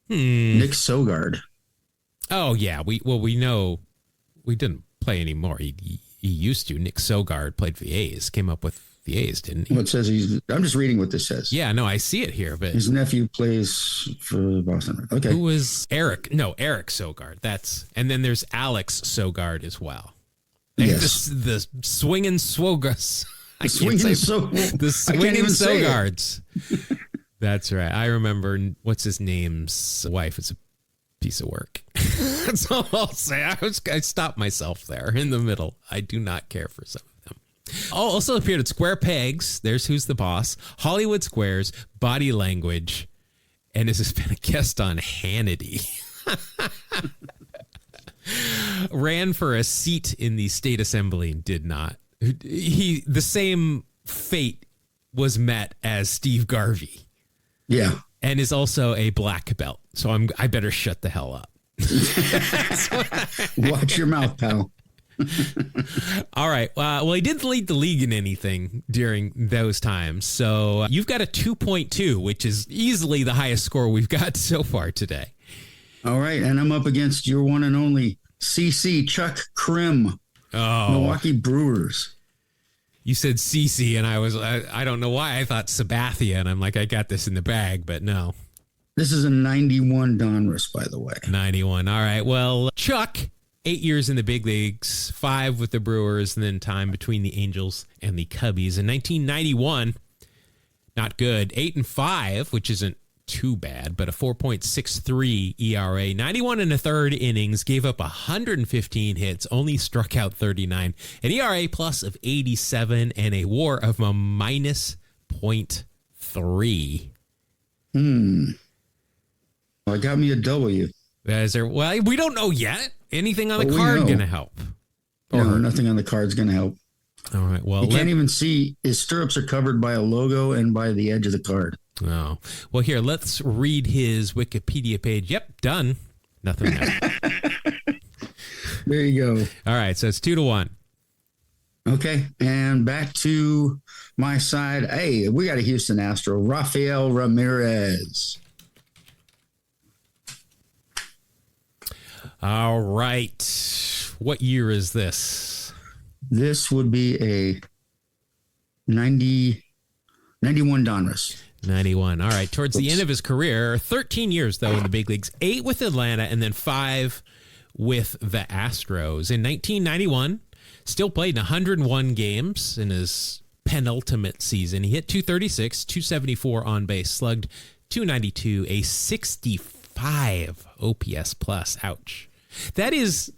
Speaker 2: Nick Sogard.
Speaker 1: Oh, yeah. We know we didn't play anymore. He used to. Nick Sogard played for the A's, came up with the A's, didn't he?
Speaker 2: Well, it says I'm just reading what this says.
Speaker 1: Yeah, no, I see it here, but
Speaker 2: his nephew plays for Boston. Okay.
Speaker 1: Who was Eric? No, Eric Sogard. And then there's Alex Sogard as well.
Speaker 2: Yes.
Speaker 1: The swinging Swogas.
Speaker 2: The swinging
Speaker 1: Sogards. That's right. I remember what's his name's wife is a piece of work. That's all I'll say. I stopped myself there in the middle. I do not care for some of them. Also appeared at Square Pegs. There's Who's the Boss. Hollywood Squares. Body Language. And has been a guest on Hannity. ran for a seat in the state assembly and did not. The same fate was met as Steve Garvey.
Speaker 2: Yeah.
Speaker 1: And is also a black belt. So I better shut the hell up.
Speaker 2: Watch your mouth, pal.
Speaker 1: All right. Well, he didn't lead the league in anything during those times. So you've got a 2.2, which is easily the highest score we've got so far today.
Speaker 2: All right. And I'm up against your one and only CC Chuck Krim, Milwaukee Brewers.
Speaker 1: You said CC, and I don't know why I thought Sabathia, and I'm like, I got this in the bag, but no.
Speaker 2: This is a 91 Donruss, by the way.
Speaker 1: 91. All right. Well, Chuck, 8 years in the big leagues, 5 with the Brewers, and then time between the Angels and the Cubbies. In 1991, not good. 8-5, which isn't too bad, but a 4.63 ERA. 91 and a third innings, gave up 115 hits, only struck out 39. An ERA plus of 87 and a WAR of a minus 0.3.
Speaker 2: Well, it got me a W.
Speaker 1: Well, we don't know yet. Anything on the card going to help?
Speaker 2: No, nothing on the card's going to help.
Speaker 1: All right. Well,
Speaker 2: you can't even see his stirrups are covered by a logo and by the edge of the card.
Speaker 1: Oh, well, here, let's read his Wikipedia page. Yep, done. Nothing there.
Speaker 2: There you go.
Speaker 1: All right. So it's 2-1.
Speaker 2: Okay. And back to my side. Hey, we got a Houston Astro, Rafael Ramirez.
Speaker 1: All right. What year is this?
Speaker 2: This would be a 91 Donruss.
Speaker 1: 91. All right. Towards the end of his career, 13 years, though, in the big leagues, 8 with Atlanta and then 5 with the Astros. In 1991, still played in 101 games in his penultimate season. He hit 236, 274 on base, slugged 292, a 65 OPS plus. Ouch. That is,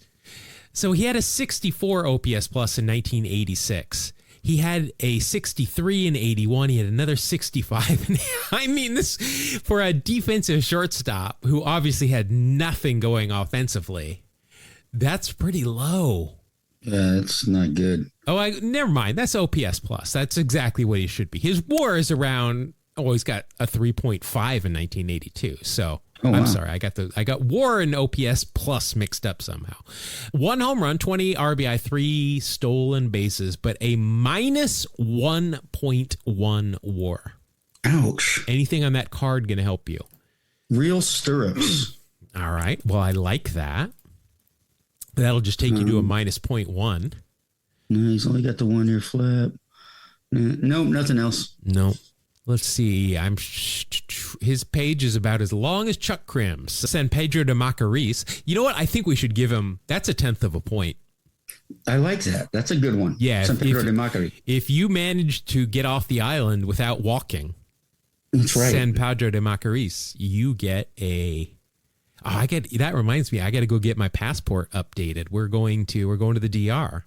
Speaker 1: so he had a 64 OPS plus in 1986. He had a 63 in 81. He had another 65. I mean, this for a defensive shortstop who obviously had nothing going offensively. That's pretty low.
Speaker 2: Yeah, that's not good.
Speaker 1: Oh, never mind. That's OPS plus. That's exactly what he should be. His WAR is around. Oh, he's got a 3.5 in 1982. So I'm sorry. I got WAR and OPS plus mixed up somehow. 1 home run, 20 RBI, 3 stolen bases, but a minus 1.1 WAR.
Speaker 2: Ouch.
Speaker 1: Anything on that card going to help you?
Speaker 2: Real stirrups.
Speaker 1: All right. Well, I like that. That'll just take you to a minus 0.1.
Speaker 2: No, he's only got the 1 year flip. Nope, nothing else.
Speaker 1: Nope. Let's see. His page is about as long as Chuck Krim's. San Pedro de Macorís. You know what? I think we should give him. That's a 1/10 of a point.
Speaker 2: I like that. That's a good one.
Speaker 1: Yeah.
Speaker 2: San Pedro de Macorís.
Speaker 1: If you manage to get off the island without walking,
Speaker 2: that's right.
Speaker 1: San Pedro de Macorís, you get a. Oh, that reminds me. I got to go get my passport updated. We're going to the DR.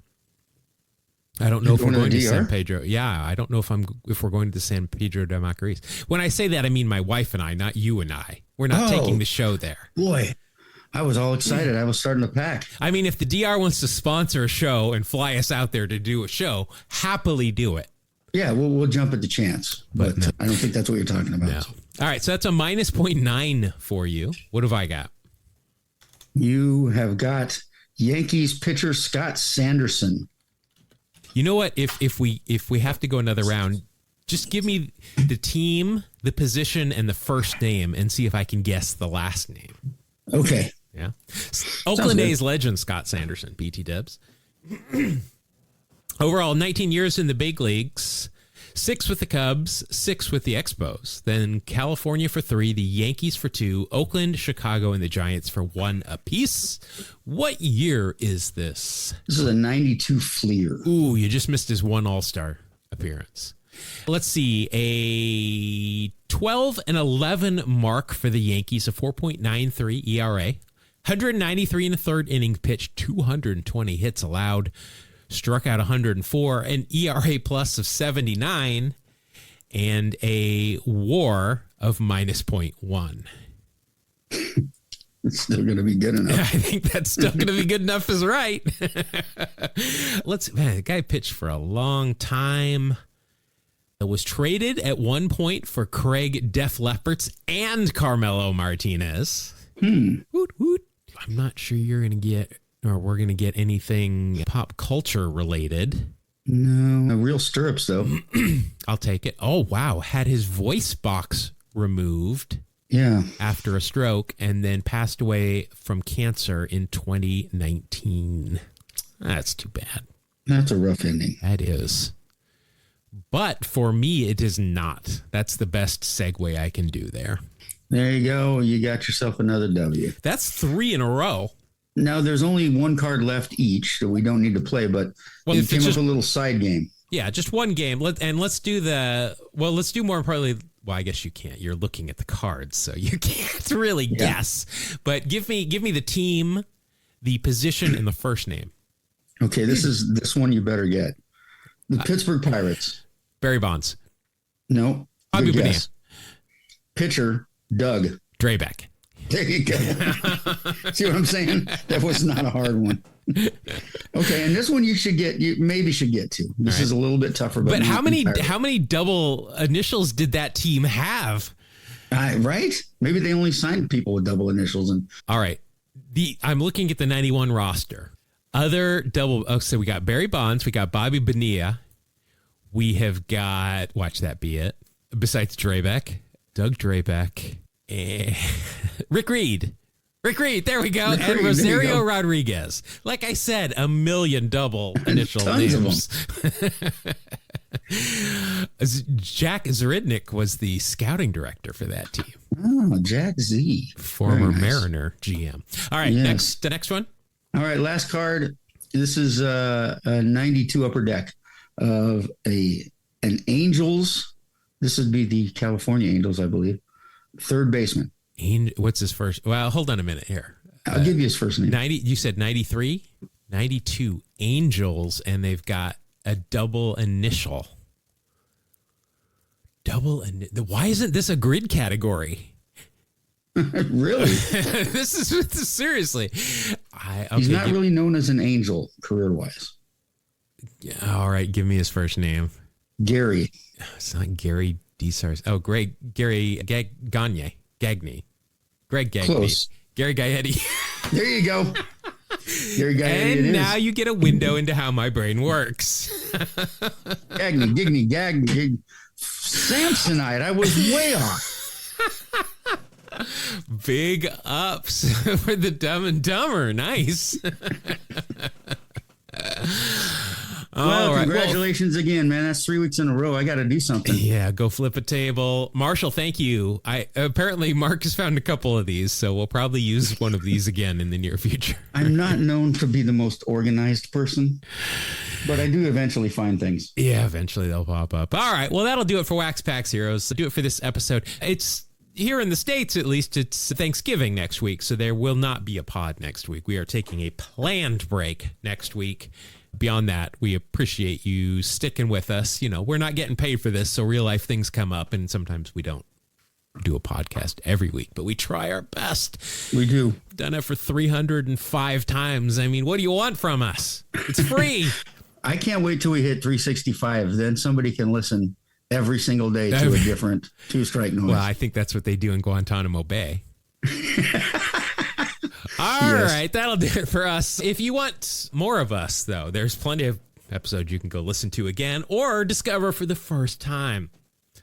Speaker 1: I don't know if we're going to San Pedro. Yeah, I don't know if we're going to the San Pedro de Macorís. When I say that, I mean my wife and I, not you and I. We're not taking the show there.
Speaker 2: Boy, I was all excited. I was starting to pack.
Speaker 1: I mean, if the DR wants to sponsor a show and fly us out there to do a show, happily do it.
Speaker 2: Yeah, we'll jump at the chance. But I don't think that's what you're talking about.
Speaker 1: No. All right, so that's a minus 0.9 for you. What have I got?
Speaker 2: You have got Yankees pitcher Scott Sanderson.
Speaker 1: You know what? If we have to go another round, just give me the team, the position, and the first name, and see if I can guess the last name.
Speaker 2: Okay.
Speaker 1: Yeah. Oakland A's legend Scott Sanderson, BT Dubs. Overall, 19 years in the big leagues, 6 with the Cubs, 6 with the Expos. Then California for 3, the Yankees for 2, Oakland, Chicago, and the Giants for 1 apiece. What year is this?
Speaker 2: This is a 92 Fleer.
Speaker 1: Ooh, you just missed his 1 All-Star appearance. Let's see, a 12-11 mark for the Yankees, a 4.93 ERA, 193 in the third inning pitched, 220 hits allowed. Struck out 104, an ERA plus of 79, and a WAR of minus 0.1.
Speaker 2: It's still going to be good enough.
Speaker 1: I think that's still going to be good enough is right. The guy pitched for a long time. It was traded at one point for Craig Def Leppard and Carmelo Martinez. Woot, woot. I'm not sure you're going to get, or we're going to get anything pop culture related.
Speaker 2: No, real stirrups though.
Speaker 1: I'll take it. Oh, wow. Had his voice box removed.
Speaker 2: Yeah.
Speaker 1: After a stroke, and then passed away from cancer in 2019. That's too bad.
Speaker 2: That's a rough ending.
Speaker 1: That is. But for me, it is not. That's the best segue I can do there.
Speaker 2: There you go. You got yourself another W.
Speaker 1: That's 3 in a row.
Speaker 2: Now, there's only one card left each, so we don't need to play, but
Speaker 1: Well,
Speaker 2: we came up with a little side game.
Speaker 1: Yeah, just one game. Let's do more importantly. Well, I guess you can't. You're looking at the cards, so you can't really guess. But give me the team, the position, and the first name.
Speaker 2: Okay, this one you better get. The Pittsburgh Pirates.
Speaker 1: Barry Bonds.
Speaker 2: No.
Speaker 1: Bobby
Speaker 2: Good
Speaker 1: Bonilla.
Speaker 2: guess. Pitcher, Doug.
Speaker 1: Draybeck.
Speaker 2: There you go. See what I'm saying? That was not a hard one. Okay, and this one you maybe should get to. This is a little bit tougher.
Speaker 1: But how many double initials did that team have?
Speaker 2: Right? Maybe they only signed people with double initials. And
Speaker 1: all right, I'm looking at the 91 roster. Other double. Oh, so we got Barry Bonds, we got Bobby Bonilla, we have got watch that be it. Besides Draybeck, Doug Draybeck, and Rick Reed. There we go. And Rosario Rodriguez. Like I said, a million double initial names. Jack Zridnik was the scouting director for that team.
Speaker 2: Oh, Jack Z.
Speaker 1: Former Mariner GM. All right, the next one.
Speaker 2: All right, last card. This is a 92 upper deck of an Angels. This would be the California Angels, I believe. Third baseman.
Speaker 1: What's his first? Well, hold on a minute here.
Speaker 2: I'll give you his first name.
Speaker 1: 90. You said 93, 92 Angels, and they've got a double initial. Why isn't this a grid category?
Speaker 2: Really?
Speaker 1: This is seriously.
Speaker 2: He's not really known as an Angel career-wise.
Speaker 1: Yeah, all right, give me his first name.
Speaker 2: Gary.
Speaker 1: It's not Gary DeSars. Oh, Gary Gagne. Greg Gagne.
Speaker 2: Close.
Speaker 1: Gary Gaetti.
Speaker 2: There you go. Gary Gaetti.
Speaker 1: And now you get a window into how my brain works.
Speaker 2: Gagny. Samsonite. I was way off.
Speaker 1: Big ups for the Dumb and Dumber. Nice.
Speaker 2: Well, congratulations again, man. That's 3 weeks in a row. I got to do something.
Speaker 1: Yeah, go flip a table. Marshall, thank you. Apparently Mark has found a couple of these, so we'll probably use one of these again in the near future.
Speaker 2: I'm not known to be the most organized person, but I do eventually find things.
Speaker 1: Yeah, eventually they'll pop up. All right, well, that'll do it for Wax Packs Heroes. So do it for this episode. It's here in the States, at least, it's Thanksgiving next week, so there will not be a pod next week. We are taking a planned break next week. Beyond that, we appreciate you sticking with us. You know, we're not getting paid for this, so real life things come up, and sometimes we don't do a podcast every week, but we try our best.
Speaker 2: We do.
Speaker 1: We've done it for 305 times. I mean, what do you want from us? It's free.
Speaker 2: I can't wait till we hit 365. Then somebody can listen every single day to a different two-strike noise.
Speaker 1: Well, I think that's what they do in Guantanamo Bay. All right, that'll do it for us. If you want more of us, though, there's plenty of episodes you can go listen to again or discover for the first time.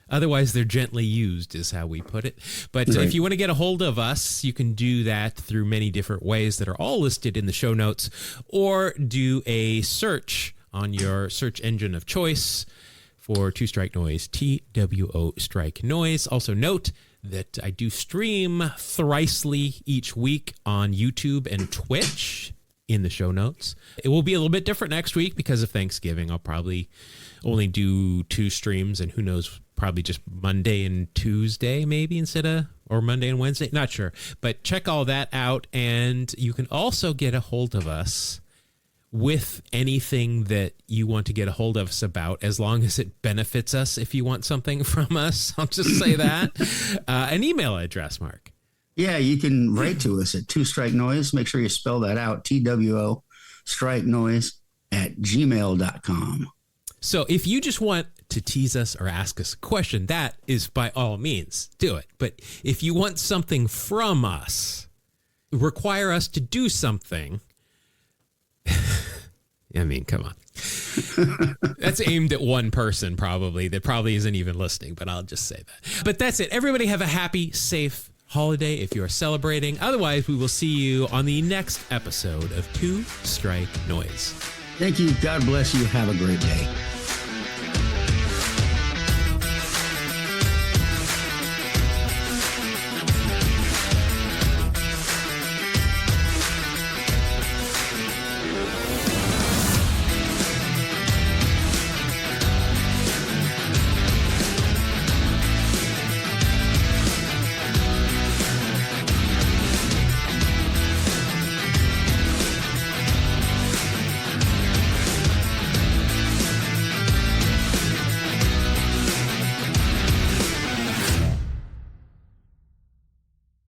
Speaker 1: Otherwise, they're gently used, is how we put it. But if you want to get a hold of us, you can do that through many different ways that are all listed in the show notes, or do a search on your search engine of choice for Two Strike Noise, TWO Strike Noise. Also note that I do stream thrisely each week on YouTube and Twitch in the show notes. It will be a little bit different next week because of Thanksgiving. I'll probably only do 2 streams, and who knows, probably just Monday and Tuesday maybe or Monday and Wednesday. Not sure. But check all that out, and you can also get a hold of us with anything that you want to get a hold of us about, as long as it benefits us. If you want something from us, I'll just say that. An email address, Mark.
Speaker 2: Yeah, you can write to us at Two Strike Noise. Make sure you spell that out, TWO, strike noise @gmail.com.
Speaker 1: So if you just want to tease us or ask us a question, that is by all means, do it. But if you want something from us, require us to do something, I mean, come on. That's aimed at one person probably that probably isn't even listening, but I'll just say that. But that's it. Everybody have a happy, safe holiday if you're celebrating. Otherwise, we will see you on the next episode of Two Strike Noise.
Speaker 2: Thank you. God bless you. Have a great day.